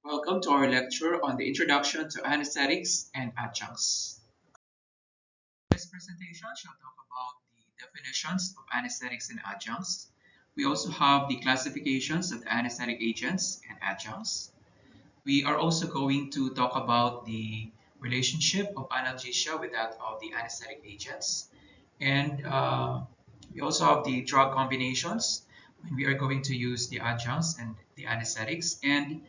Welcome to our lecture on the Introduction to Anesthetics and Adjuncts. This presentation shall talk about the definitions of anesthetics and adjuncts. We also have the classifications of the anesthetic agents and adjuncts. We are also going to talk about the relationship of analgesia with that of the anesthetic agents. And we also have the drug combinations when we are going to use the adjuncts and the anesthetics. And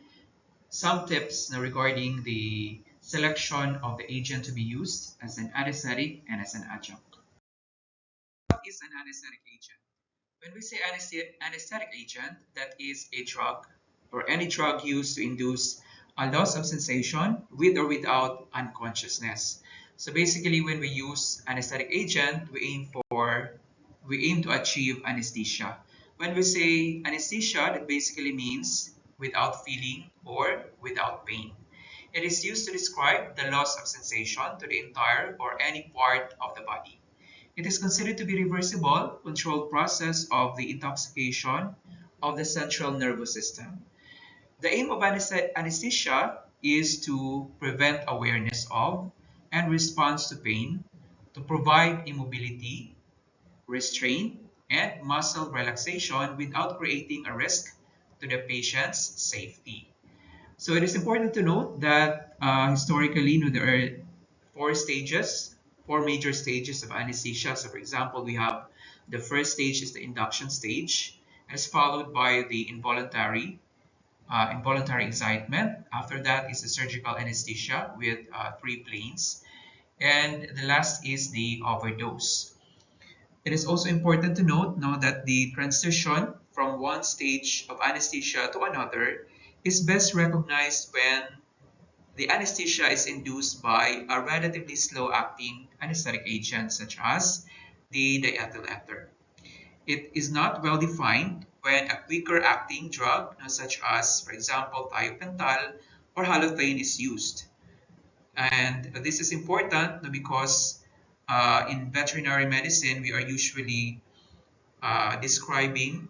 some tips now regarding the selection of the agent to be used as an anesthetic and as an adjunct. What is an anesthetic agent? When we say anesthetic agent, that is a drug or any drug used to induce a loss of sensation with or without unconsciousness. So basically, when we use anesthetic agent, we aim to achieve anesthesia. When we say anesthesia, that basically means without feeling or without pain. It is used to describe the loss of sensation to the entire or any part of the body. It is considered to be a reversible, controlled process of the intoxication of the central nervous system. The aim of anesthesia is to prevent awareness of and response to pain, to provide immobility, restraint, and muscle relaxation without creating a risk to the patient's safety. So it is important to note that historically, there are four major stages of anesthesia. So for example, we have the first stage is the induction stage, as followed by the involuntary excitement. After that is the surgical anesthesia with three planes. And the last is the overdose. It is also important to note now that the transition from one stage of anesthesia to another is best recognized when the anesthesia is induced by a relatively slow-acting anesthetic agent such as the diethyl ether. It is not well defined when a quicker acting drug such as, for example, thiopental or halothane is used. And this is important because in veterinary medicine, we are usually describing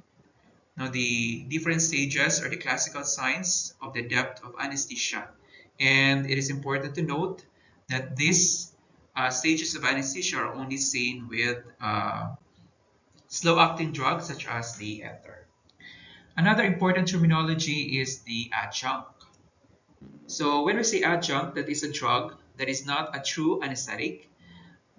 the different stages or the classical signs of the depth of anesthesia. And it is important to note that these stages of anesthesia are only seen with slow-acting drugs such as the ether. Another important terminology is the adjunct. So when we say adjunct, that is a drug that is not a true anesthetic,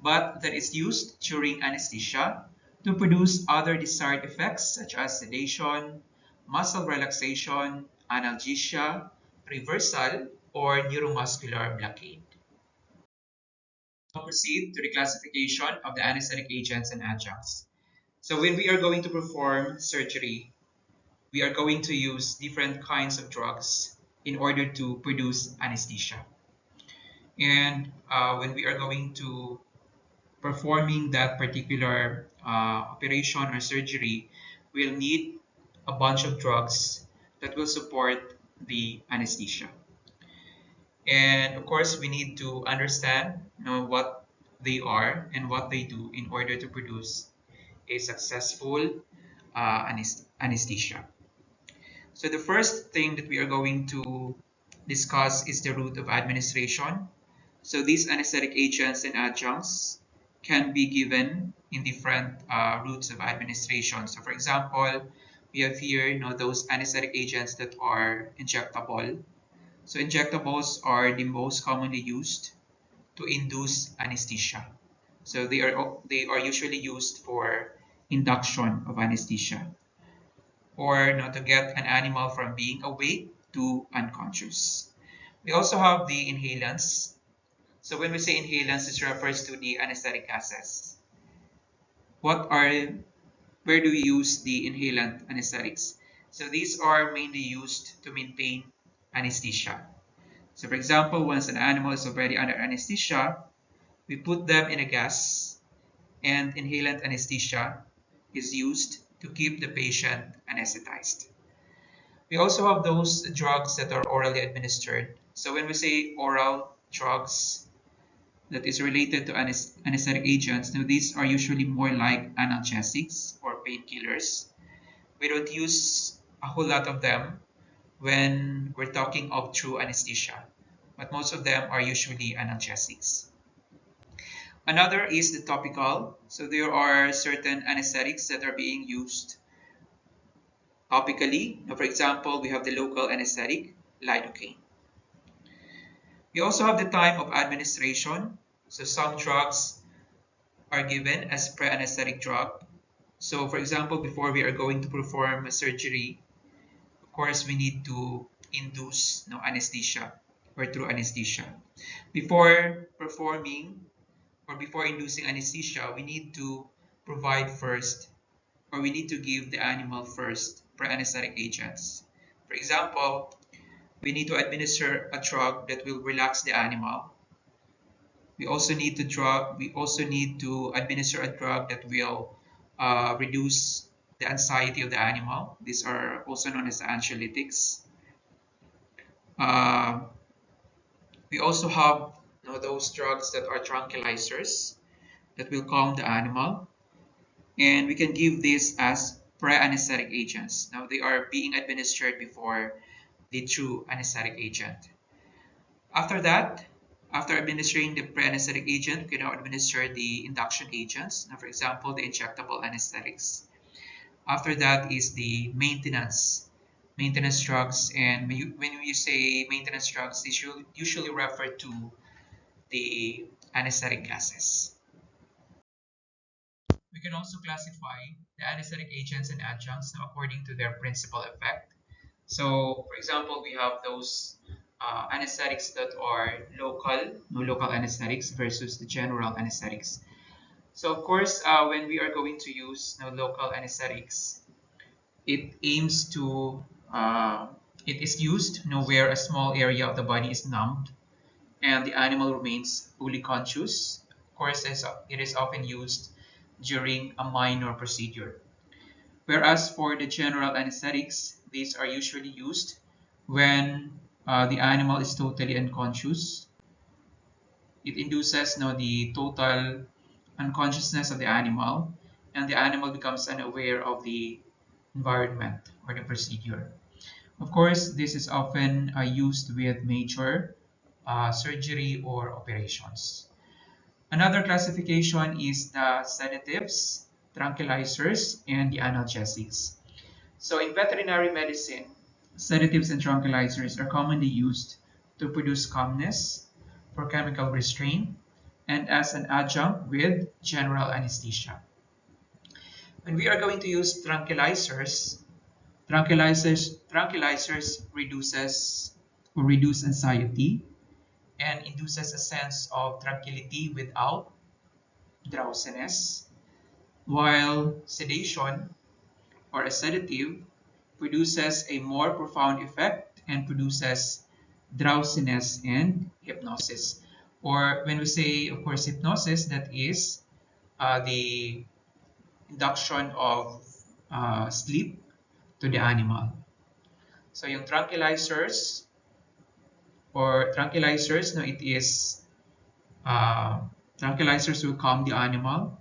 but that is used during anesthesia to produce other desired effects such as sedation, muscle relaxation, analgesia, reversal, or neuromuscular blockade. Now proceed to the classification of the anesthetic agents and adjuncts. So when we are going to perform surgery, we are going to use different kinds of drugs in order to produce anesthesia. And when we are going to performing that particular operation or surgery, we'll need a bunch of drugs that will support the anesthesia. And of course, we need to understand what they are and what they do in order to produce a successful anesthesia. So the first thing that we are going to discuss is the route of administration. So these anesthetic agents and adjuncts can be given in different routes of administration. So for example, we have here those anesthetic agents that are injectable. So injectables are the most commonly used to induce anesthesia. So they are usually used for induction of anesthesia or to get an animal from being awake to unconscious. We also have the inhalants. So when we say inhalants, this refers to the anesthetic gases. Where do we use the inhalant anesthetics? So these are mainly used to maintain anesthesia. So for example, once an animal is already under anesthesia, we put them in a gas, and inhalant anesthesia is used to keep the patient anesthetized. We also have those drugs that are orally administered. So when we say oral drugs that is related to anesthetic agents, now these are usually more like analgesics or painkillers. We don't use a whole lot of them when we're talking of true anesthesia, but most of them are usually analgesics. Another is the topical. So there are certain anesthetics that are being used topically. Now, for example, we have the local anesthetic, lidocaine. We also have the time of administration. So some drugs are given as pre-anesthetic drug. So for example, before we are going to perform a surgery, of course, we need to induce anesthesia or through anesthesia. Before performing or before inducing anesthesia, we need to provide first, or we need to give the animal first pre-anesthetic agents. For example, we need to administer a drug that will relax the animal. We also need to administer a drug that will reduce the anxiety of the animal. These are also known as anxiolytics. Uh, we also have those drugs that are tranquilizers that will calm the animal. And we can give this as pre-anesthetic agents. Now they are being administered before the true anesthetic agent. After that, after administering the pre-anesthetic agent, we can now administer the induction agents. Now, for example, the injectable anesthetics. After that is the maintenance drugs. And when you say maintenance drugs, these usually refer to the anesthetic gases. We can also classify the anesthetic agents and adjuncts according to their principal effect. So, for example, we have those anesthetics that are local anesthetics versus the general anesthetics. So, of course, when we are going to use local anesthetics, it aims to it is used where a small area of the body is numbed and the animal remains fully conscious. Of course, it is often used during a minor procedure. Whereas for the general anesthetics, these are usually used when the animal is totally unconscious. It induces the total unconsciousness of the animal, and the animal becomes unaware of the environment or the procedure. Of course, this is often used with major surgery or operations. Another classification is the sedatives, tranquilizers, and the analgesics. So in veterinary medicine, sedatives and tranquilizers are commonly used to produce calmness, for chemical restraint, and as an adjunct with general anesthesia. When we are going to use tranquilizers reduce anxiety and induces a sense of tranquility without drowsiness, while sedation or a sedative produces a more profound effect and produces drowsiness and hypnosis. Or when we say, of course, hypnosis, that is the induction of sleep to the animal. So yung tranquilizers, no, it is tranquilizers will calm the animal.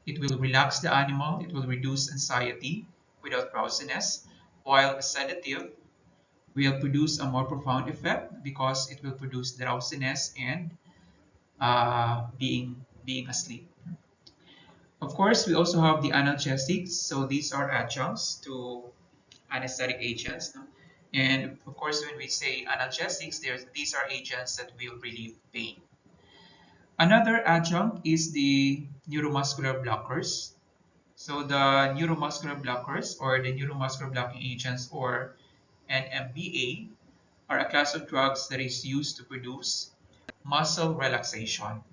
It will relax the animal. It will reduce anxiety without drowsiness, while a sedative will produce a more profound effect because it will produce drowsiness and being asleep. Of course, we also have the analgesics. So these are adjuncts to anesthetic agents. No? And of course, when we say analgesics, these are agents that will relieve pain. Another adjunct is the neuromuscular blockers. So the neuromuscular blockers or the neuromuscular blocking agents or NMBA are a class of drugs that is used to produce muscle relaxation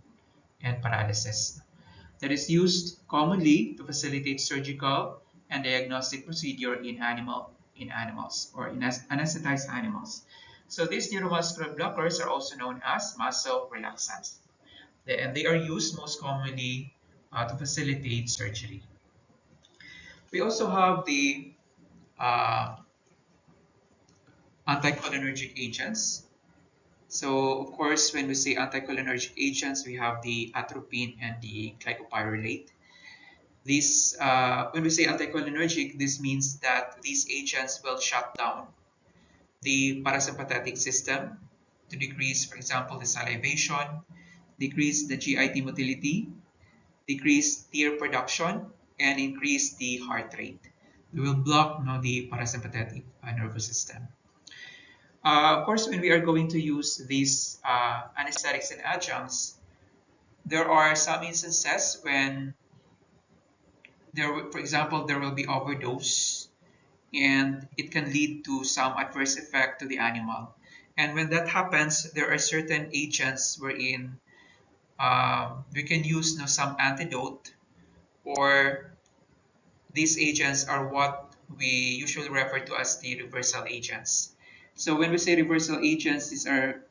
and paralysis. That is used commonly to facilitate surgical and diagnostic procedure in animals or in anesthetized animals. So these neuromuscular blockers are also known as muscle relaxants. And they are used most commonly to facilitate surgery. We also have the uh, anticholinergic agents. So, of course, when we say anticholinergic agents, we have the atropine and the glycopyrrolate. When we say anticholinergic, this means that these agents will shut down the parasympathetic system to decrease, for example, the salivation, decrease the GIT motility, decrease tear production, and increase the heart rate. We will block the parasympathetic nervous system. Of course, when we are going to use these anesthetics and adjuncts, there are some instances when for example, there will be overdose and it can lead to some adverse effect to the animal. And when that happens, there are certain agents wherein we can use some antidote, or these agents are what we usually refer to as the reversal agents. So when we say reversal agents, these are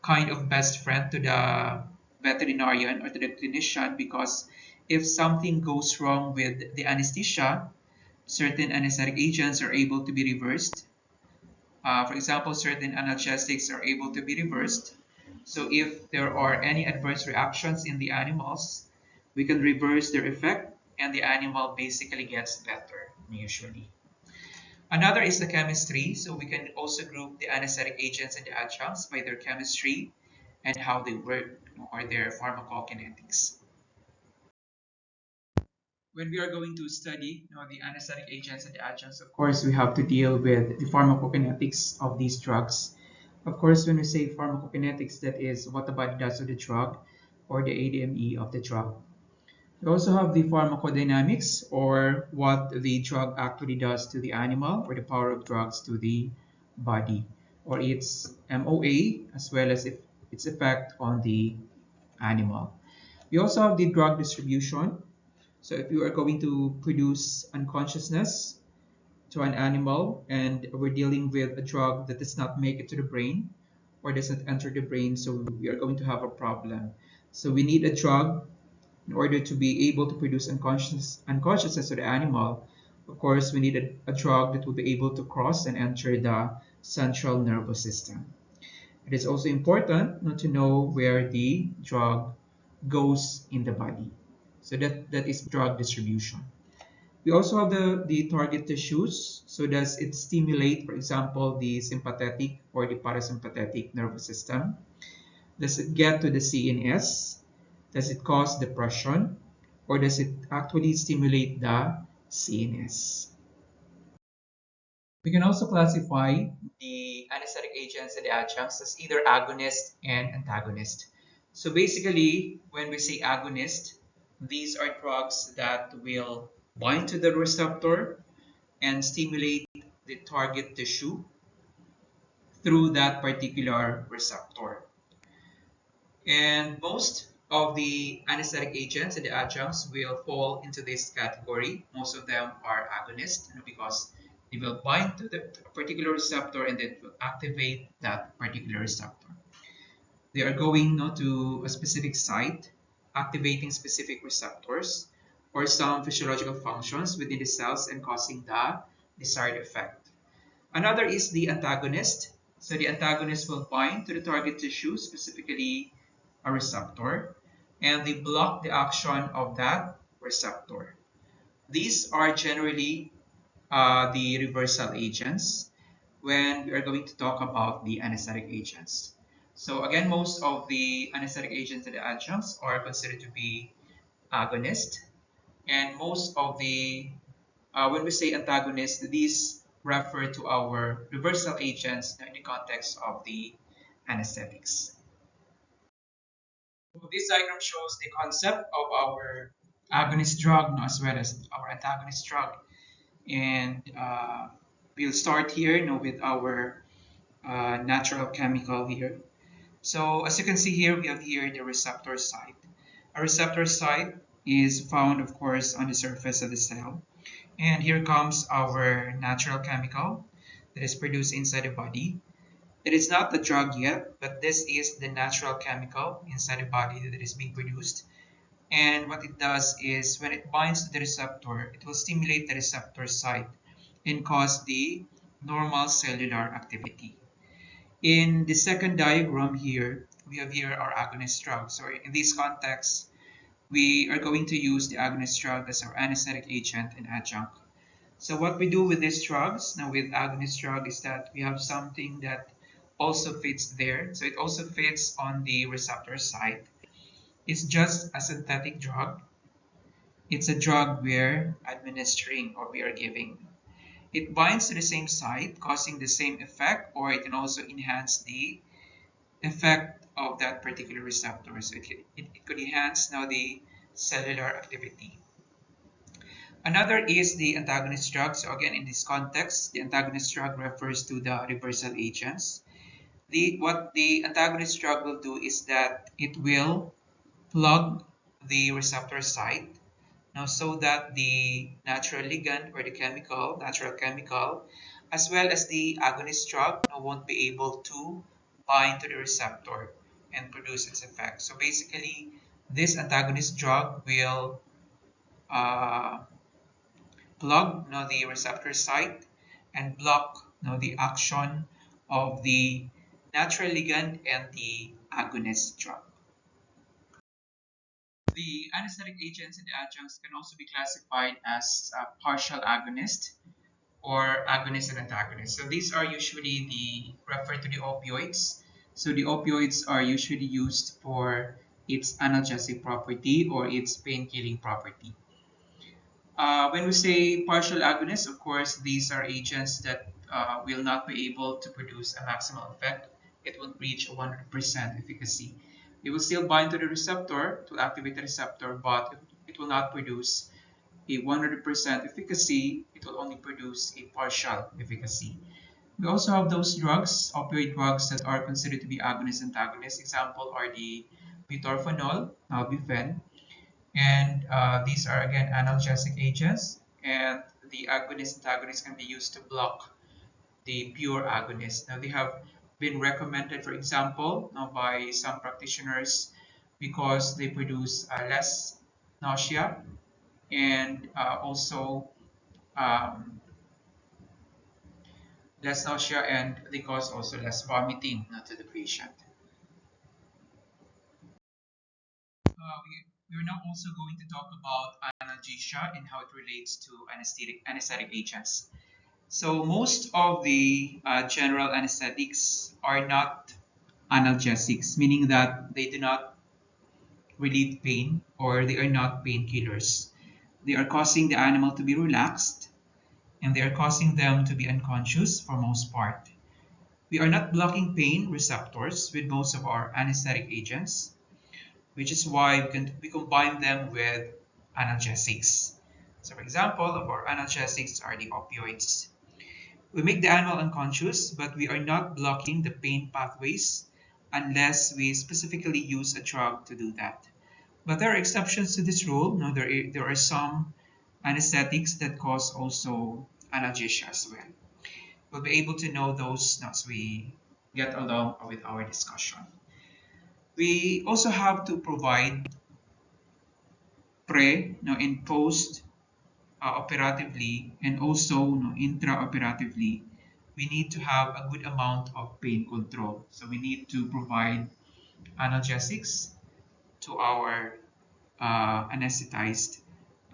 kind of best friend to the veterinarian or to the clinician, because if something goes wrong with the anesthesia, certain anesthetic agents are able to be reversed. For example, certain analgesics are able to be reversed. So if there are any adverse reactions in the animals, we can reverse their effect and the animal basically gets better usually. Another is the chemistry. So we can also group the anesthetic agents and the adjuncts by their chemistry and how they work, or their pharmacokinetics. When we are going to study the anesthetic agents and the adjuncts, of course, we have to deal with the pharmacokinetics of these drugs. Of course, when we say pharmacokinetics, that is what the body does to the drug, or the ADME of the drug. We also have the pharmacodynamics, or what the drug actually does to the animal, or the power of drugs to the body, or its MOA, as well as its effect on the animal. We also have the drug distribution. So if you are going to produce unconsciousness to an animal and we're dealing with a drug that does not make it to the brain or doesn't enter the brain, so we are going to have a problem. So we need a drug in order to be able to produce unconsciousness to the animal. Of course, we need a drug that will be able to cross and enter the central nervous system. It is also important not to know where the drug goes in the body. So that is drug distribution. We also have the target tissues. So does it stimulate, for example, the sympathetic or the parasympathetic nervous system? Does it get to the CNS? Does it cause depression? Or does it actually stimulate the CNS? We can also classify the anesthetic agents and the adjuncts as either agonist and antagonist. So basically, when we say agonist, these are drugs that will bind to the receptor and stimulate the target tissue through that particular receptor. And most of the anesthetic agents and the adjuncts will fall into this category. Most of them are agonists because they will bind to the particular receptor and it will activate that particular receptor. They are going to a specific site, activating specific receptors or some physiological functions within the cells and causing the desired effect. Another is the antagonist. So the antagonist will bind to the target tissue, specifically a receptor, and they block the action of that receptor. These are generally the reversal agents when we are going to talk about the anesthetic agents. So again, most of the anesthetic agents and the adjuncts are considered to be agonist, and most of the when we say antagonist, these refer to our reversal agents in the context of the anesthetics. So this diagram shows the concept of our agonist drug as well as our antagonist drug. And we'll start here with our natural chemical here. So as you can see here, we have here the receptor site. A receptor site is found, of course, on the surface of the cell. And here comes our natural chemical that is produced inside the body. It is not the drug yet, but this is the natural chemical inside the body that is being produced. And what it does is when it binds to the receptor, it will stimulate the receptor site and cause the normal cellular activity. In the second diagram here, we have here our agonist drug. So in this context, we are going to use the agonist drug as our anesthetic agent and adjunct. So what we do with these drugs, now with agonist drug, is that we have something that also fits there. So it also fits on the receptor side. It's just a synthetic drug. It's a drug we're administering or we are giving. It binds to the same site, causing the same effect, or it can also enhance the effect of that particular receptor. So it could enhance now the cellular activity. Another is the antagonist drug. So again, in this context, the antagonist drug refers to the reversal agents. What the antagonist drug will do is that it will plug the receptor site now so that the natural ligand or the natural chemical, as well as the agonist drug now won't be able to bind to the receptor and produce its effect. So basically, this antagonist drug will uh, plug now the receptor site and block now the action of the natural ligand and the agonist drug. The anesthetic agents and the adjuncts can also be classified as partial agonist or agonist and antagonist. So these are usually referred to the opioids. So the opioids are usually used for its analgesic property or its pain-killing property. When we say partial agonists, of course, these are agents that will not be able to produce a maximal effect. It won't reach a 100% efficacy. It will still bind to the receptor to activate the receptor, but it will not produce a 100% efficacy. It will only produce a partial efficacy. We also have those drugs, opioid drugs, that are considered to be agonists and antagonists. Example are the butorphanol, nalbuphine, and these are again analgesic agents, and the agonist antagonists can be used to block the pure agonist. Now they have been recommended, for example, now by some practitioners because they produce less nausea and also um, less nausea, and they cause also less vomiting to the patient. We're now also going to talk about analgesia and how it relates to anesthetic agents. So most of the general anesthetics are not analgesics, meaning that they do not relieve pain or they are not painkillers. They are causing the animal to be relaxed and they are causing them to be unconscious for most part. We are not blocking pain receptors with most of our anesthetic agents, which is why we combine them with analgesics. So for example, of our analgesics are the opioids. We make the animal unconscious, but we are not blocking the pain pathways unless we specifically use a drug to do that. But there are exceptions to this rule. Now, there are some anesthetics that cause also analgesia as well. We'll be able to know those as we get along with our discussion. We also have to provide and post operatively, and also intraoperatively. We need to have a good amount of pain control. So we need to provide analgesics to our anesthetized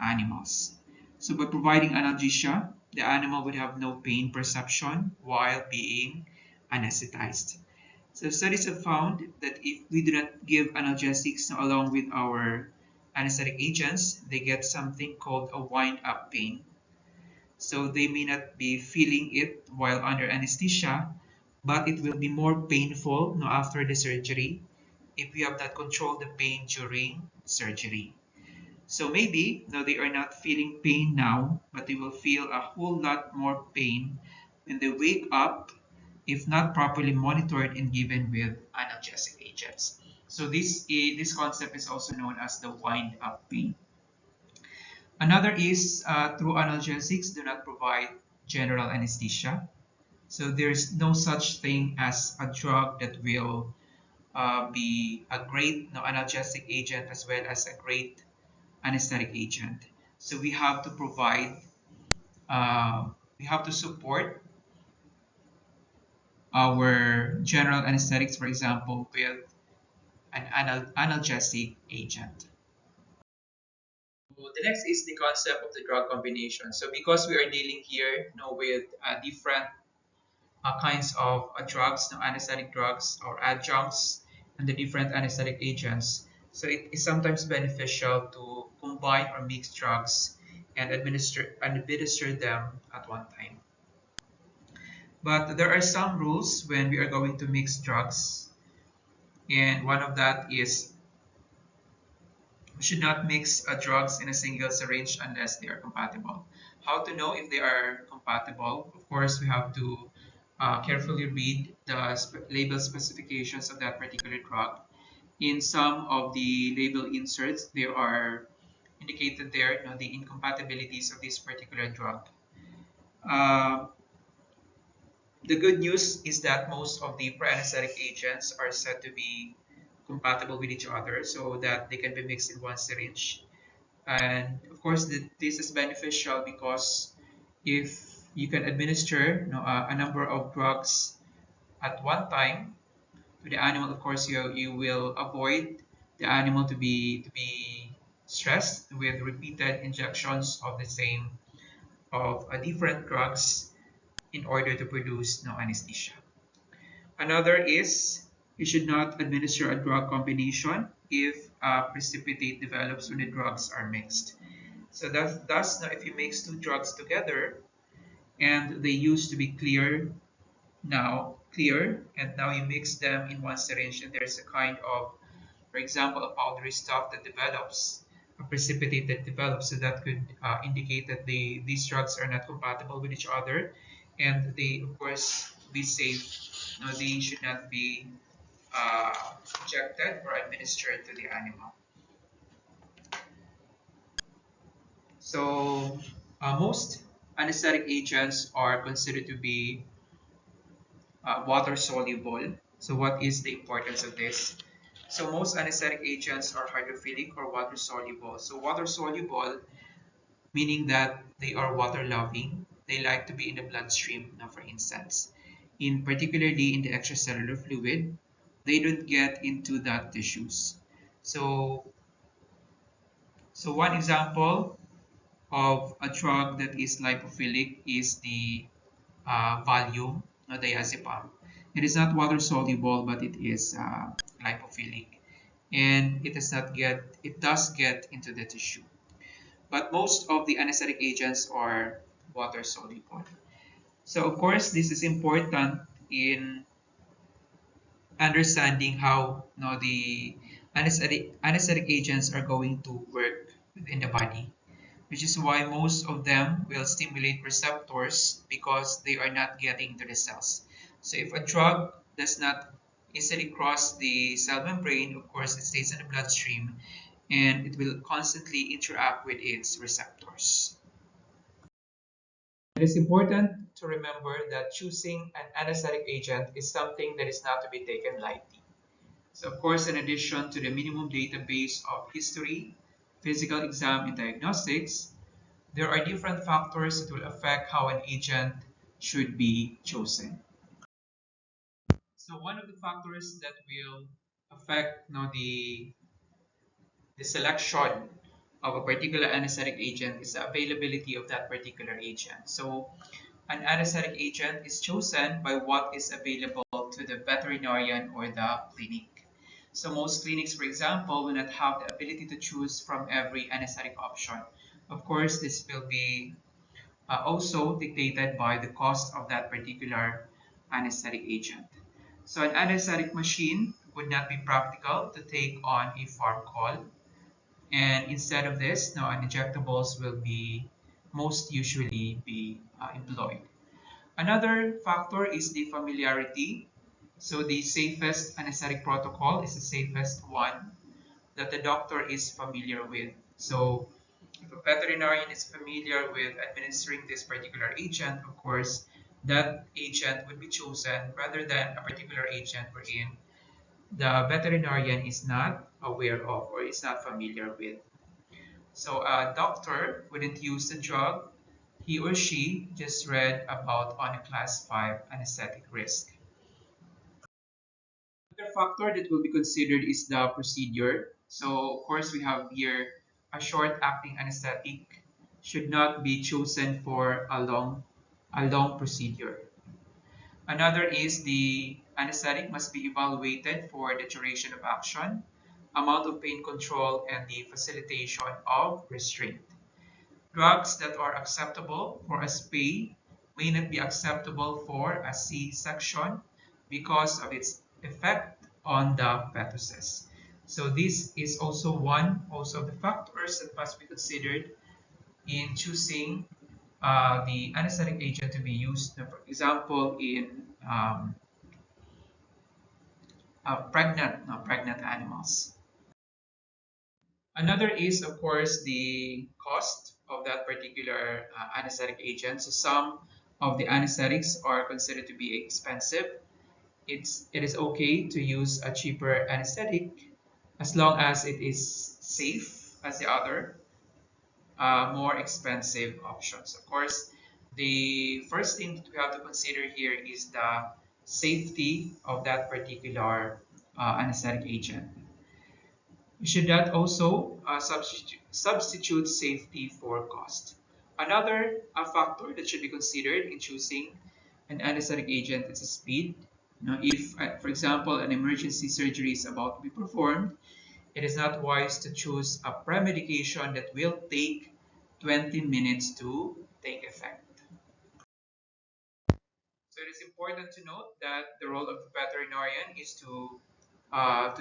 animals. So by providing analgesia, the animal would have no pain perception while being anesthetized. So studies have found that if we do not give analgesics along with our anesthetic agents, they get something called a wind-up pain. So they may not be feeling it while under anesthesia, but it will be more painful after the surgery if we have not controlled the pain during surgery. So maybe they are not feeling pain now, but they will feel a whole lot more pain when they wake up if not properly monitored and given with analgesic agents. So this concept is also known as the wind-up pain. Another is through analgesics do not provide general anesthesia. So there's no such thing as a drug that will be a great analgesic agent as well as a great anesthetic agent. So we have to support our general anesthetics, for example, with an analgesic agent. So the next is the concept of the drug combination. So because we are dealing here, with different kinds of drugs, anesthetic drugs or adjuncts, and the different anesthetic agents. So it is sometimes beneficial to combine or mix drugs and administer them at one time. But there are some rules when we are going to mix drugs, and one of that is we should not mix drugs in a single syringe unless they are compatible. How to know if they are compatible? Of course, we have to carefully read the label specifications of that particular drug. In some of the label inserts, there are indicated there, the incompatibilities of this particular drug. Uh, the good news is that most of the pre-anesthetic agents are said to be compatible with each other so that they can be mixed in one syringe. And of course, this is beneficial because if you can administer a number of drugs at one time to the animal, of course, you will avoid the animal to be stressed with repeated injections of the same of different drugs in order to produce no anesthesia. Another is you should not administer a drug combination if a precipitate develops when the drugs are mixed. So thus, now if you mix two drugs together and they used to be clear, and now you mix them in one syringe, and there's a kind of, for example, a powdery stuff that develops, a precipitate that develops, so that could indicate that these drugs are not compatible with each other, and they, of course, be safe. No, they should not be uh, injected or administered to the animal. So most anesthetic agents are considered to be water soluble. So what is the importance of this? So most anesthetic agents are hydrophilic or water soluble. So water soluble meaning that they are water loving. They like to be in the bloodstream, for instance. In particularly in the extracellular fluid, they don't get into the tissues. So so one example of a drug that is lipophilic is the Valium, diazepam. It is not water soluble, but it is lipophilic, and it does get into the tissue. But most of the anesthetic agents are water soluble. So of course, this is important in understanding how the anesthetic agents are going to work within the body, which is why most of them will stimulate receptors because they are not getting to the cells. So if a drug does not easily cross the cell membrane, of course, it stays in the bloodstream and it will constantly interact with its receptors. It is important to remember that choosing an anesthetic agent is something that is not to be taken lightly. So of course, in addition to the minimum database of history, physical exam, and diagnostics, there are different factors that will affect how an agent should be chosen. So one of the factors that will affect the selection of a particular anesthetic agent is the availability of that particular agent. So an anesthetic agent is chosen by what is available to the veterinarian or the clinic. So most clinics, for example, will not have the ability to choose from every anesthetic option. Of course, this will be also dictated by the cost of that particular anesthetic agent. So an anesthetic machine would not be practical to take on a farm call. And instead of this, now injectables will be most usually be employed. Another factor is the familiarity. So the safest anesthetic protocol is the safest one that the doctor is familiar with. So if a veterinarian is familiar with administering this particular agent, of course, that agent would be chosen rather than a particular agent wherein the veterinarian is not aware of or is not familiar with. So a doctor wouldn't use the drug he or she just read about on a class 5 anesthetic risk. Another factor that will be considered is the procedure. So of course we have here a short-acting anesthetic should not be chosen for a long procedure. Another is the anesthetic must be evaluated for the duration of action, amount of pain control, and the facilitation of restraint. Drugs that are acceptable for a spay may not be acceptable for a C-section because of its effect on the fetuses. So this is also one of the factors that must be considered in choosing the anesthetic agent to be used, for example, in pregnant animals. Another is, of course, the cost of that particular anesthetic agent. So some of the anesthetics are considered to be expensive. It is okay to use a cheaper anesthetic as long as it is safe as the other more expensive options. Of course, the first thing that we have to consider here is the safety of that particular anesthetic agent. You should not also substitute safety for cost. Another factor that should be considered in choosing an anesthetic agent is the speed. If, for example, an emergency surgery is about to be performed, it is not wise to choose a premedication that will take 20 minutes to take effect. So it is important to note that the role of the veterinarian is to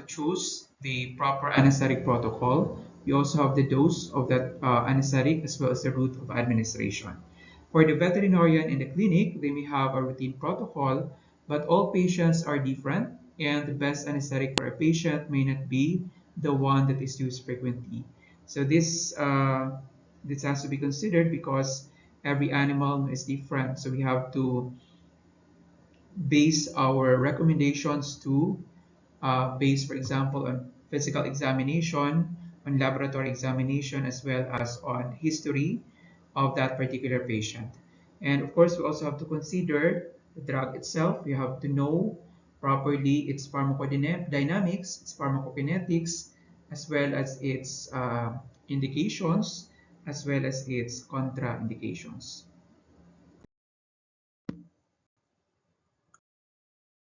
choose the proper anesthetic protocol. We also have the dose of that anesthetic as well as the route of administration. For the veterinarian in the clinic, they may have a routine protocol, but all patients are different, and the best anesthetic for a patient may not be the one that is used frequently. So this has to be considered because every animal is different. So we have to base our recommendations to based, for example, on physical examination, on laboratory examination, as well as on history of that particular patient. And of course, we also have to consider the drug itself. We have to know properly its pharmacodynamics, its pharmacokinetics, as well as its indications, as well as its contraindications.